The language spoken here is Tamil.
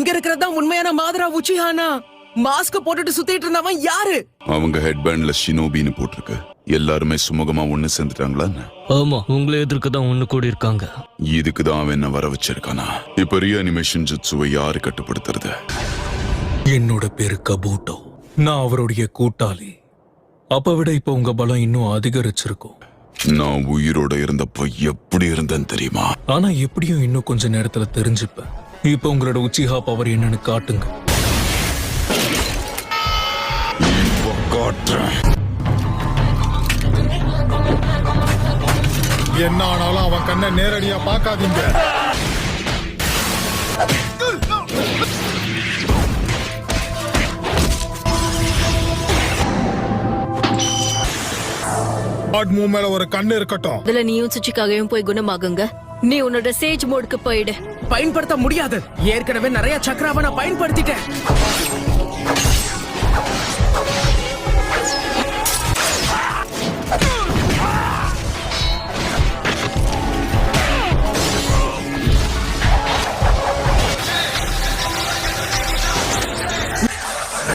இங்க இருக்கிறதா உண்மையான மாதரா உச்சிஹானா? மாஸ்க் போட்டுட்டு சுத்திட்டு இருந்தவன் யாரு? அவங்க ஹெட்பேண்ட்ல ஷினோபின்னு போட்டிருக்கு. எல்லாருமே சுமூகமா ஒண்ணு சேர்ந்துட்டாங்களா? ஆமா, உங்களை எதிர்க்க தான் ஒண்ணு கூடி இருக்காங்க. இதுக்குதான் அவன் என்ன வர வச்சிருக்கானா? இப்ப ரீஅனிமேஷன் ஜுட்சுவை யாரு கட்டுப்படுத்துறது? என்னோட பேரு கபூட்டோ. நான் அவருடைய கூட்டாளி. அப்ப விட இப்ப உங்க பலம் இன்னும் அதிகரிச்சிருக்கும். நான் உயிரோட இருந்தப்போ எப்படி இருந்தேன்னு தெரியுமா? ஆனா எப்படியும் இன்னும் கொஞ்ச நேரத்துல தெரிஞ்சுப்பேன். இப்ப உங்களோட உச்சிஹா பவர் என்னன்னு காட்டுங்க. இப்ப காட்டுறேன். என்ன ஆனாலும் அவன் கண்ணை நேரடியா பார்க்காதீங்க. மேல ஒரு கண்ணு இருக்கட்டும். இதுல நீயும் சுச்சிக்காகவும் போய் குணமாகுங்க. நீ உன்னோட சேஜ் மோடுக்கு போயிடு. பயன்படுத்த முடியாது. ஏற்கனவே நிறைய சக்கராவை நான் பயன்படுத்திட்டேன்.